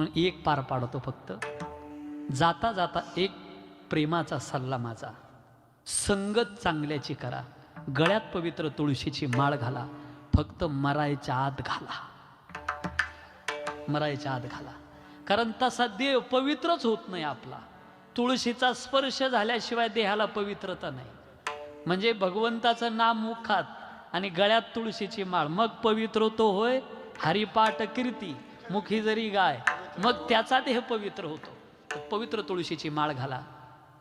म्हणून एक पार पाडतो फक्त. जाता जाता एक प्रेमाचा सल्ला माझा, संगत चांगल्याची करा, गळ्यात पवित्र तुळशीची माळ घाला, फक्त मरायच्या आत घाला, मरायच्या आत घाला. कारण तसा देह पवित्रच होत नाही आपला. तुळशीचा स्पर्श झाल्याशिवाय देहाला पवित्रता नाही. म्हणजे भगवंताचं नाम मुखात आणि गळ्यात तुळशीची माळ, मग पवित्र तो होय हरिपाठ कीर्ती, मुखी जरी गाय, मग त्याचा देह पवित्र होतो. पवित्र तुळशीची माळ घाला,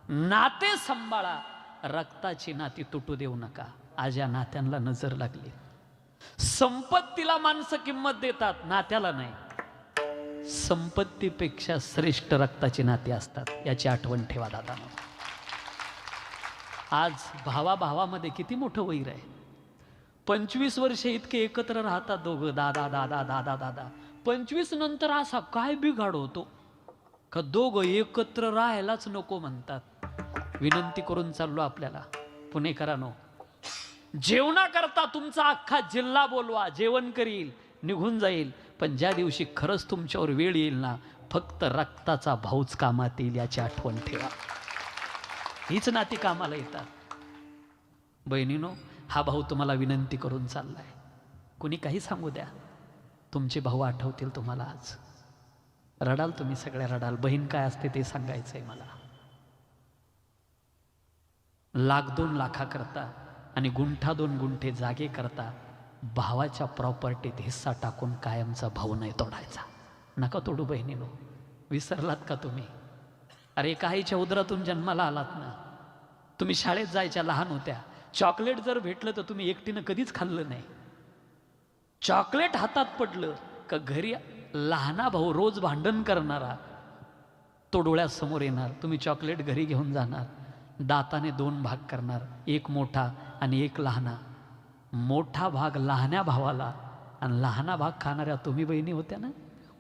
नाते सांभाळा, रक्ताची नाती तुटू देऊ नका. आज या नात्यांना नजर लागली. संपत्तीला माणसं किंमत देतात, नात्याला नाही. संपत्तीपेक्षा श्रेष्ठ रक्ताची नाती असतात, याची आठवण ठेवा दादांनो. आज भावाभावामध्ये किती मोठं वैर आहे. 25 वर्ष इतके एकत्र राहतात दोघं, दादा दादा दादा दादा. 25 नंतर असा काय बिघाड होतो का दोघं एकत्र राहायलाच नको म्हणतात. विनंती करून चाललो आपल्याला पुणेकरांनो, जेवणाकरता तुमचा अख्खा जिल्हा बोलवा, जेवण करील, निघून जाईल. पण ज्या दिवशी खरंच तुमच्यावर वेळ येईल ना, फक्त रक्ताचा भाऊच कामात येईल, याची आठवण ठेवा. हीच नाती कामाला येतात. बहिणीनो, हा भाऊ तुम्हाला विनंती करून चाललाय. कुणी काही सांगू द्या, तुमचे भाऊ आठवतील तुम्हाला. आज रडाल तुम्ही, सगळ्या रडाल. बहीण काय असते ते सांगायचंय मला. लाख 2 लाखाकरता आणि गुंठा 2 गुंठे जागे करता भावाच्या प्रॉपर्टीत हिस्सा टाकून कायमचा भाऊ नाही तोडायचा. नका तोडू बहिणीनो. विसरलात का तुम्ही? अरे काहीच्या उदरातून जन्माला आलात ना. तुम्ही शाळेत जायच्या लहान होत्या, चॉकलेट जर भेटलं तर तुम्ही एकटीनं कधीच खाल्लं नाही. चॉकलेट हातात पडलं का घरी लहाना भाऊ रोज भांडण करणारा तो डोळ्यासमोर येणार. तुम्ही चॉकलेट घरी घेऊन जाणार, दाताने 2 भाग करणार, एक मोठा आणि एक लहाना. मोठा भाग लहान्या भावाला आणि लहाना भाग खाणाऱ्या तुम्ही बहिणी होत्या ना.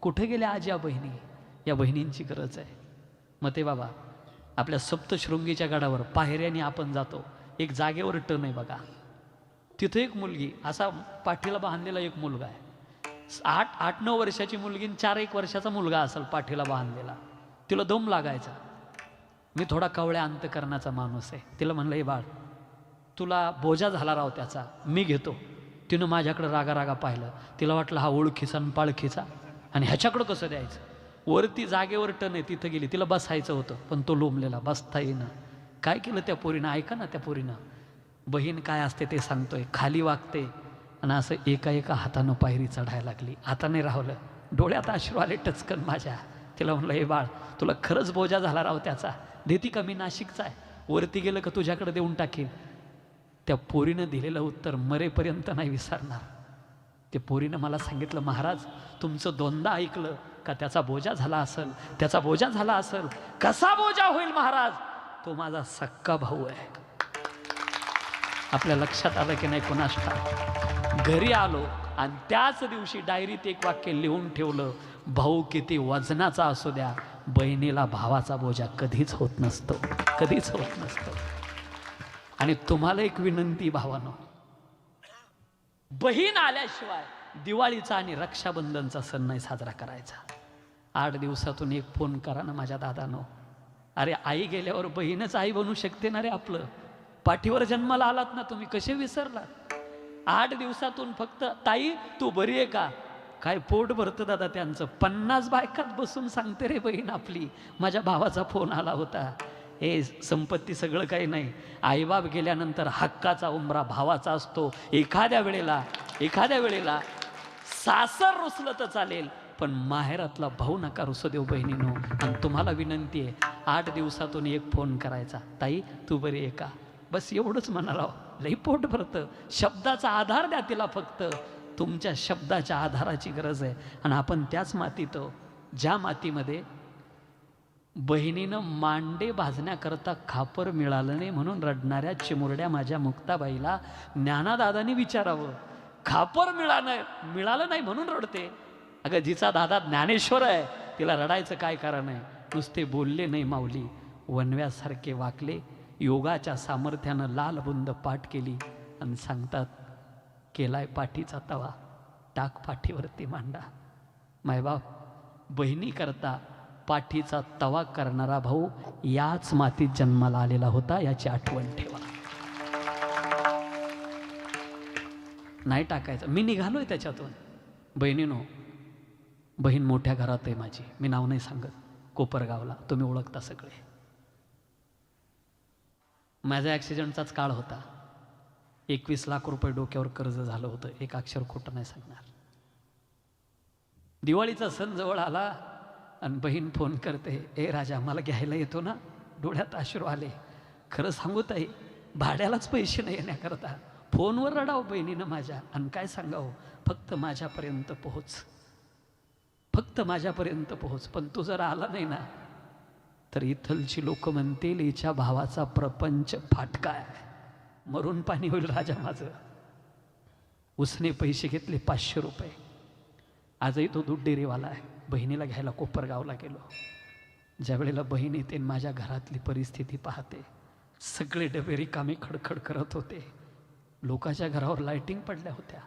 कुठे गेल्या आज या बहिणी? या बहिणींची गरज आहे. मग ते बाबा, आपल्या सप्तशृंगीच्या गडावर पायऱ्याने आपण जातो, एक जागेवर टन आहे बघा. तिथे एक मुलगी, असा पाठीला बांधलेला एक मुलगा आहे. 8-9 वर्षाची मुलगी, 4-1 वर्षाचा मुलगा असेल पाठीला बांधलेला. तिला दम लागायचा. मी थोडा कवळ्या अंतकरणाचा माणूस आहे. तिला म्हणलं, हे बाळ, तुला बोजा झाला राव त्याचा, मी घेतो. तिनं माझ्याकडं रागा रागा पाहिलं. तिला वाटलं हा ओळखीचा आणि पाळखीचा, आणि ह्याच्याकडं कसं द्यायचं. वरती जागेवर टन आहे, तिथं गेली. तिला बसायचं होतं पण तो लोंबलेला, बसता येईना. काय केलं त्या पोरीनं? ऐका ना, त्या पोरीनं, बहीण काय असते ते सांगतोय, खाली वागते आणि असं एका एका हातानं पायरी चढायला लागली. हाताने राहलं, डोळ्यात अश्रू आले टचकन माझ्या. तिला म्हणलं, हे बाळ, तुला खरंच बोजा झाला राव त्याचा, देती का? मी नाशिकचा आहे, वरती गेलं का तुझ्याकडे देऊन टाकीन. त्या पोरीनं दिलेलं उत्तर मरेपर्यंत नाही विसरणार. त्या पोरीनं मला सांगितलं, महाराज, तुमचं 2दा ऐकलं का त्याचा बोजा झाला असेल, त्याचा बोजा झाला असेल. कसा बोजा होईल महाराज? तो माझा सक्का भाऊ आहे. आपल्या लक्षात आलं की नाही कुणास ठाऊक. घरी आलो आणि त्याच दिवशी डायरीत एक वाक्य लिहून ठेवलं, भाऊ किती वजनाचा असू द्या, बहिणीला भावाचा बोजा कधीच होत नसतो, कधीच होत नसतो. आणि तुम्हाला एक विनंती भावानो, बहीण आल्याशिवाय दिवाळीचा आणि रक्षाबंधनचा सण नाही साजरा करायचा. 8 दिवसातून एक फोन करा ना माझ्या दादानो. अरे आई गेल्यावर बहीणच आई बनू शकते ना रे. आपलं पाठीवर जन्माला आलात ना तुम्ही, कसे विसरलात? 8 दिवसातून फक्त, ताई तू बरी आहे का? काय पोट भरतं दादा त्यांचं. 50 बायकात बसून सांगते रे बहीण आपली, माझ्या भावाचा फोन आला होता. हे संपत्ती सगळं काही नाही. आईबाप गेल्यानंतर हक्काचा उंबरा भावाचा असतो. एखाद्या वेळेला सासर रुसलं तर चालेल, पण माहेरातला भाऊ नका रुसू देऊ बहिणीनो. आणि तुम्हाला विनंती आहे, 8 दिवसातून एक फोन करायचा, ताई तू बरी आहे का? बस एवढंच म्हणा राव, लई पोट भरतं. शब्दाचा आधार द्या तिला फक्त. तुमच्या शब्दाच्या आधाराची गरज आहे. आणि आपण त्याच मातीत, ज्या मातीमध्ये बहिणीनं मांडे भाजण्याकरता खापर मिळालं नाही म्हणून रडणाऱ्या चिमुरड्या माझ्या मुक्ताबाईला ज्ञानादादांनी विचारावं, खापर मिळालं नाही म्हणून रडते. अगं जिचा दादा ज्ञानेश्वर आहे तिला रडायचं काय कारण आहे? नुसते बोलले नाही माऊली, वनव्यासारखे वाकले, योगाच्या सामर्थ्यानं लाल बुंद पाठ केली आणि सांगतात, केलाय पाठीचा तवा, टाक पाठीवरती मांडा. मायबाप बहिणी करता पाठीचा तवा करणारा भाऊ याच मातीत जन्माला आलेला होता, याची आठवण ठेवा. नाही टाकायचं. मी निघालोय त्याच्यातून. बहिणीनो, बहीण मोठ्या घरात आहे माझी, मी नाव नाही सांगत, कोपरगावला, तुम्ही ओळखता सगळे. माझ्या ॲक्सिडेंटचाच काळ होता. 21 लाख रुपये डोक्यावर कर्ज झालं होतं. एक अक्षर खोटं नाही सांगणार. दिवाळीचा सण जवळ आला आणि बहीण फोन करते, ए राजा मला घ्यायला येतो ना? डोळ्यात अश्रू आले. खरं सांगू ताई, भाड्यालाच पैसे नाही येण्याकरता फोनवर रडाव बहिणीनं माझ्या. आणि काय सांगावं, फक्त माझ्यापर्यंत पोहोच, फक्त माझ्यापर्यंत पोहोच. पण तू जर आला नाही ना तर इथलची लोक म्हणतील हिच्या भावाचा प्रपंच फाटकाय, मरून पाणी होईल राजा माझं. उसने पैसे घेतले 500 रुपये. आजही तो दूध डेअरीवाला आहे. बहिणीला घ्यायला कोपरगावला गेलो. ज्या वेळेला बहीण येते माझ्या घरातली परिस्थिती पाहते, सगळे डबे रिकामे खडखड करत होते. लोकांच्या घरावर लाईटिंग पडल्या होत्या.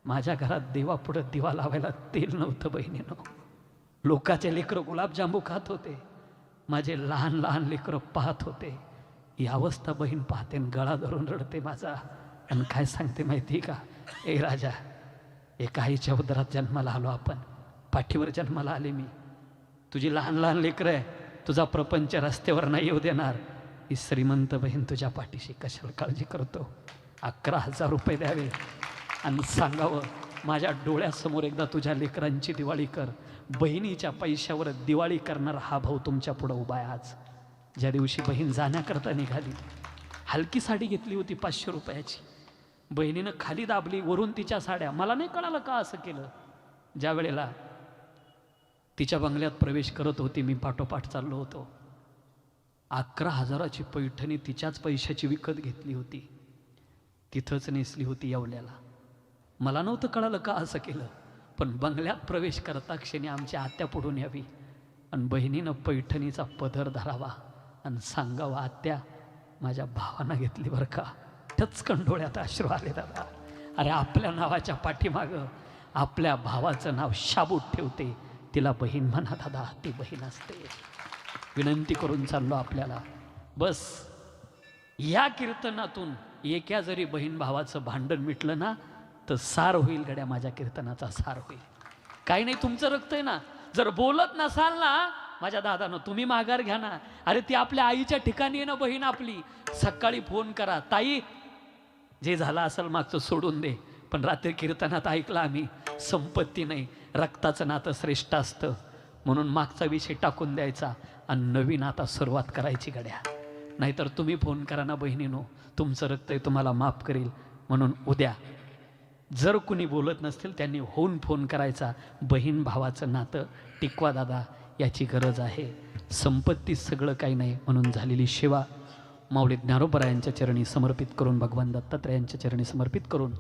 माझ्या घरात देवापुढं दिवा लावायला तेल नव्हतं बहिणीनं. लोकांचे लेकरं गुलाबजांबू खात होते, माझे लहान लहान लेकरं पाहत होते. ही अवस्था बहीण पाहते, गळा धरून रडते माझा. आणि काय सांगते माहिती का, ए राजा, एका आईच्या उदरात जन्माला आलो आपण, पाठीवर जन्माला आले मी. तुझी लहान लहान लेकरं आहे, तुझा प्रपंच रस्त्यावर नाही येऊ देणार. ही श्रीमंत बहीण तुझ्या पाठीशी कशाला काळजी करतो. 11,000 रुपये द्यावे आणि सांगावं, माझ्या डोळ्यासमोर एकदा तुझ्या लेकरांची दिवाळी कर. बहिणीच्या पैशावर दिवाळी करणारा हा भाऊ तुमच्या पुढं उभा आहे आज. ज्या दिवशी बहीण जाण्याकरता निघाली, हलकी साडी घेतली होती 500 रुपयाची. बहिणीनं खाली दाबली, वरून तिच्या साड्या. मला नाही कळालं का असं केलं. ज्या वेळेला तिच्या बंगल्यात प्रवेश करत होती, मी पाठोपाठ चाललो होतो. 11,000ची पैठणी तिच्याच पैशाची विकत घेतली होती, तिथंच नेसली होती येवल्याला. मला नव्हतं कळालं का असं केलं. पण बंगल्यात प्रवेश करता क्षणी आमची आत्या पुढून यावी आणि बहिणीनं पैठणीचा पदर धरावा आणि सांगावं, आत्या माझ्या भावानं घेतली बरं का. टचकन डोळ्यात अश्रू आले दादा. अरे आपल्या नावाच्या पाठीमागं आपल्या भावाचं नाव शाबूत ठेवते, तिला बहीण म्हणा दादा, ती बहीण असते. विनंती करून चाललो आपल्याला, बस या कीर्तनातून एका जरी बहीण भावाचं भांडण मिटलं ना तर सार होईल गड्या, माझ्या कीर्तनाचा सार होईल. काही नाही, तुमचं रक्त आहे ना. जर बोलत नसाल ना माझ्या दादानं, तुम्ही माघार घ्या ना. अरे ती आपल्या आईच्या ठिकाणी आहे ना बहीण आपली. सकाळी फोन करा, ताई जे झालं असेल मागचं सोडून दे, पण रात्री कीर्तनात ऐकलं आम्ही, संपत्ती नाही रक्ताचं नातं श्रेष्ठ असतं, म्हणून मागचा विषय टाकून द्यायचा आणि नवीन आता सुरुवात करायची गड्या. नाहीतर तुम्ही फोन करा ना बहिणीनो, तुमचं रक्त आहे, तुम्हाला माफ करील. म्हणून उद्या जर कुणी बोलत नसतील त्यांनी होऊन फोन करायचा. बहीण भावाचं नातं टिकवा दादा, याची गरज आहे. संपत्ती सगळं काही नाही, म्हणून झालेली सेवा माऊली ज्ञानोबरायांच्या चरणी समर्पित करून, भगवान दत्तात्रयांच्या चरणी समर्पित करून